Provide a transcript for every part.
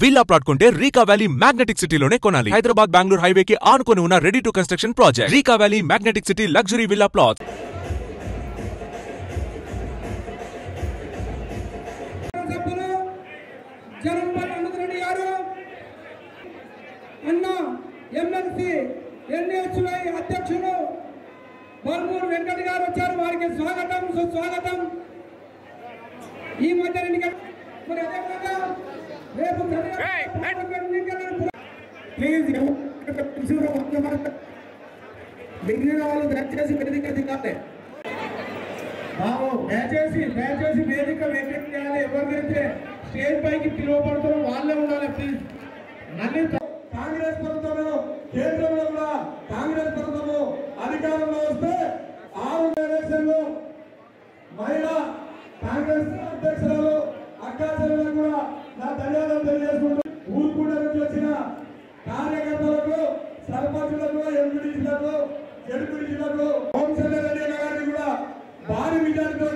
Villa plot కొంటే రీకా valley magnetic సిటీలోనే కొనాలి. హైదరాబాద్ బెంగళూరు హైవేకి ఆనుకొని ఉన్న రెడీ టు కన్స్ట్రక్షన్ ప్రాజెక్ట్ రీకా valley magnetic city luxury villa plot. MLC ఎన్హెచ్వై అధ్యక్షులు బల్మూరు వెంకట గారు వచ్చారు. వారికి స్వాగతం సుస్వాగతం. ఈ మధ్య మిగిలిన వాళ్ళు దయచేసి వేదిక దిగాలి. దయచేసి వేదిక వెంకట చేయాలి. ఎవరికైతే స్టేజ్ పైకి పిలువబడుతారో వాళ్ళే ఉండాలి ప్లీజ్. మళ్ళీ కాంగ్రెస్ ప్రభుత్వం కేంద్రంలో కూడా కాంగ్రెస్ ప్రభుత్వము అధికారంలో వస్తే 6 ఎలక్షన్లు మహిళా కాంగ్రెస్ అధ్యక్షురాలు అక్కా చెల్లెలకు కూడా నా ధన్యవాదాలు తెలియజేసుకుంటూ ఊరుకూడ నుంచి వచ్చిన కార్యకర్తలకు సర్పంచులకు ఎంపీటీసీలకు జడ్పీటీసీలకు హోంశాఖ గారిని కూడా భారీ విజయంతో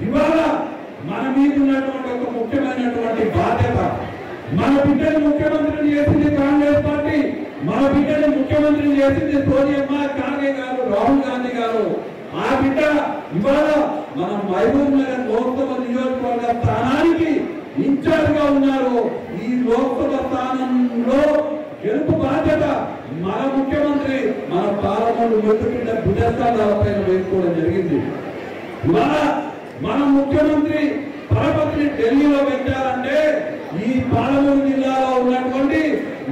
ఇవాళ మన మీద ఉన్నటువంటి ఒక ముఖ్యమైనటువంటి బాధ్యత, మన బిడ్డను ముఖ్యమంత్రిని చేసింది కాంగ్రెస్ పార్టీ, మన బిడ్డను ముఖ్యమంత్రిని చేసింది సోనియమ్మ కాంగ్రె గారు, రాహుల్ గాంధీ గారు. ఆ బిడ్డ ఇవాళ మన మహబూబ్ నగర్ లోక్సభ నియోజకవర్గ స్థానానికి ఇన్ఛార్జ్ గా ఉన్నారు. ఈ లోక్సభ స్థానంలో గెలుపు బాధ్యత మన ముఖ్యమంత్రి మన పార్లమెంట్ మెట్టుకింద భుజస్థానాలపైన వేసుకోవడం జరిగింది. ఇవాళ మన ముఖ్యమంత్రి పరపతిని ఢిల్లీలో పెట్టారంటే ఈ పాలమూరు జిల్లాలో ఉన్నటువంటి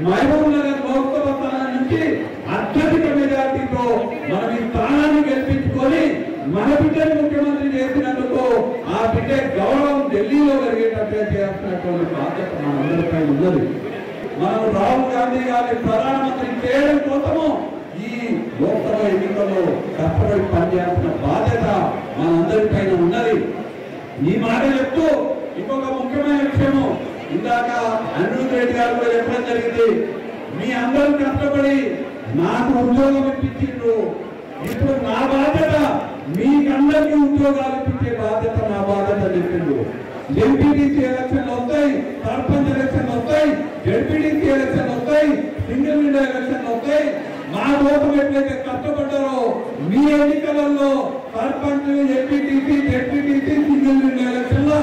మహబూబ్ నగర్ లోక్సభ స్థానం నుంచి అత్యధిక మెజార్టీతో మనం ఈ స్థానాన్ని గెలిపించుకొని మన బిడ్డని ముఖ్యమంత్రి చేసినందుకు ఆ బిడ్డ గౌరవం ఢిల్లీలో జరిగేటట్టుగా చేయాల్సినటువంటి బాధ్యత మనందరిపై ఉన్నది. మనం రాహుల్ గాంధీ గారిని ప్రధానమంత్రి చేయడం కోసము ఈ లోక్సభ ఎన్నికల్లో కష్టపడి పనిచేయాల్సిన బాధ్యత మనందరిపైన ఉన్నది. ఈ మాట చెప్తూ ఇంకొక ముఖ్యమైన విషయము, ఇందాక అనిరుద్ రెడ్డి గారు కూడా చెప్పడం జరిగింది. మీ అందరూ కష్టపడి నాకు ఉద్యోగం ఇప్పించిండ్రు, ఇప్పుడు నా బాధ్యత మీకందరికీ ఉద్యోగాలు ఇప్పించే బాధ్యత నా బాధ్యత చెప్పిండ్రు. ఎంపీటీసీ ఎలక్షన్లు వస్తాయి, సర్పంచ్ ఎలక్షన్లు వస్తాయి, జడ్పీటీసీ ఎలక్షన్లు వస్తాయి, సింగిల్ విండో ఎలక్షన్లు వస్తాయి. మా కోసం ఎట్లయితే కష్టపడ్డారో మీ ఎన్నికలలో sarpanch, MPTC, ZPTC, single window ఎలక్షన్ల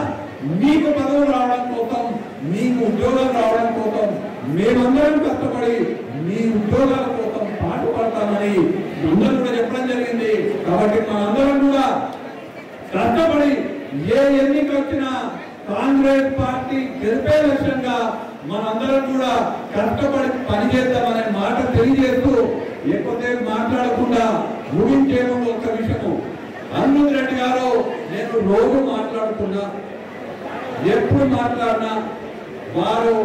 మీకు పదవులు రావడం కోసం, మీకు ఉద్యోగాలు రావడం కోసం మేమందరం కష్టపడి మీ ఉద్యోగాల కోసం పాటుపడతామని అందరూ కూడా చెప్పడం జరిగింది. కాబట్టి మనందరం కూడా కష్టపడి ఏ ఎన్నిక వచ్చినా కాంగ్రెస్ పార్టీ గెలిపే లక్ష్యంగా మనందరం కూడా కష్టపడి పనిచేద్దామనే మాట తెలియజేస్తూ ఎక్కువసేపు మాట్లాడకుండా ముగించే ముందు ఒక్క విషయము, అనిరుద్ రెడ్డి గారు నేను రోజు మాట్లాడుతున్నా, ఎప్పుడు మాట్లాడినా వారు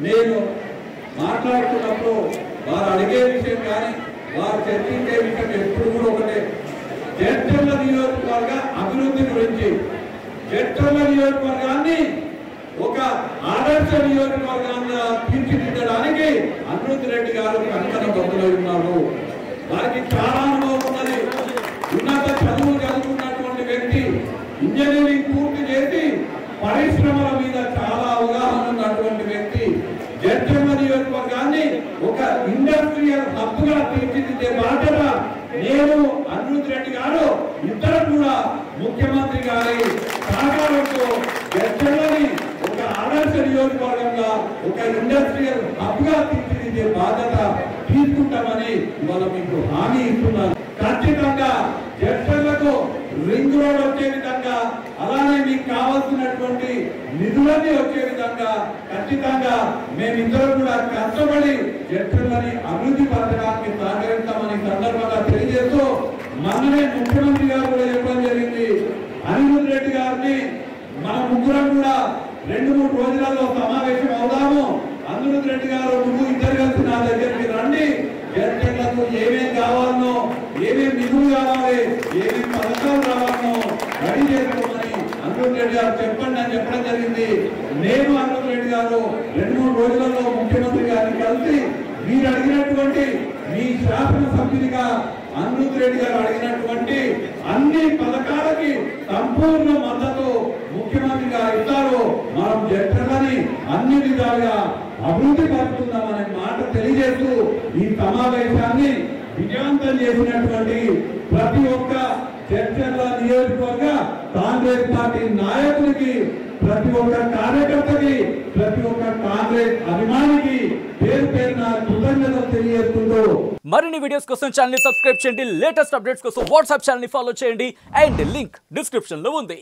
నేను మాట్లాడుతున్నప్పుడు వారు అడిగే విషయం కానీ వారు చర్చించే విషయం ఎప్పుడు కూడా ఒకటే, జడ్చర్ల నియోజకవర్గ అభివృద్ధి గురించి, జడ్చర్ల నియోజకవర్గాన్ని ఒక ఆదర్శ నియోజకవర్గాన్ని తీర్చిదిద్దడానికి అనిరుద్ రెడ్డి గారు కంకణ బద్దులై ఉన్నారు. వారికి చాలా అనుభవం ఉన్నది. ఉన్నత చదువు చదువుకున్నటువంటి వ్యక్తి, ఇంజనీరింగ్ పూర్తి చేసి పరిశ్రమల మీద చాలా అవగాహన ఉన్నటువంటి వ్యక్తి. జడ్చర్ల నియోజకవర్గాన్ని ఒక ఇండస్ట్రియల్ హబ్ గా తీర్చిదిద్దే బాధ్యత నేను, అనిరుద్ రెడ్డి గారు ఇద్దరు కూడా ముఖ్యమంత్రి గారి సహకారంతో జడ్చర్లని ఒక ఆదర్శ నియోజకవర్గంగా ఒక ఇండస్ట్రియల్ హబ్ గా తీర్చిదిద్దే బాధ్యత తీసుకుంటామని ఇవాళ మీకు హామీ ఇస్తున్నాను. ఖచ్చితంగా జడ్చర్లకు రింగ్ రోడ్ వచ్చే విధంగా, అలానే మీకు కావాల్సినటువంటి నిధులన్నీ వచ్చే విధంగా ఖచ్చితంగా మేమిద్దరం కూడా కష్టపడి జడ్చర్లని అభివృద్ధి పరచడానికి సహకరిస్తామని సందర్భంగా తెలియజేస్తూ, మననే ముఖ్యమంత్రి గారు కూడా చెప్పడం జరిగింది, అనిరుద్ రెడ్డి గారిని మన ముగ్గురం కూడా 2-3 రోజులలో సమావేశం అవుదాము. అనిరుద్ రెడ్డి గారు నువ్వు ఇద్దరు కలిసి నా దగ్గరికి రండి, జడ్చర్లకు ఏమేమి కావాలనో, ఏమేమి నిధులు కావాలి, ఏమేమి పథకాలు రావాలనో రెడీ చేసుకోమని అనిరుద్ రెడ్డి గారు చెప్పండి అని చెప్పడం జరిగింది. నేను అనిరుద్ రెడ్డి గారు 2-3 రోజులలో ముఖ్యమంత్రి గారిని కలిసి మీరు అడిగినటువంటి మీ శాసన సభ్యునిగా అనిరుద్ రెడ్డి గారు అడిగినటువంటి అన్ని పథకాలకి సంపూర్ణ మద్దతు ముఖ్యమంత్రి గారు ఇస్తారు. మనం జట్లని అన్ని విధాలుగా అభివృద్ధి పరుచుకుందామనే మాట తెలియజేస్తూ ఈ సమావేశాన్ని విజయవంతం చేసినటువంటి ప్రతి ఒక్క చర్చల నియోజకవర్గ కాంగ్రెస్ పార్టీ నాయకులకి, ప్రతి ఒక్క కార్యకర్తకి, ప్రతి ఒక్క కాంగ్రెస్ అభిమానికి పేరు పేరున కృతజ్ఞతలు తెలియజేస్తుంటూ మరిన్ని వీడియోస్ కోసం ఛానల్ ని సబ్స్క్రైబ్ చేయండి. లేటెస్ట్ అప్డేట్స్ కోసం వాట్సాప్ ఛానల్ ని ఫాలో చేయండి. అండ్ లింక్ డిస్క్రిప్షన్ లో ఉంది.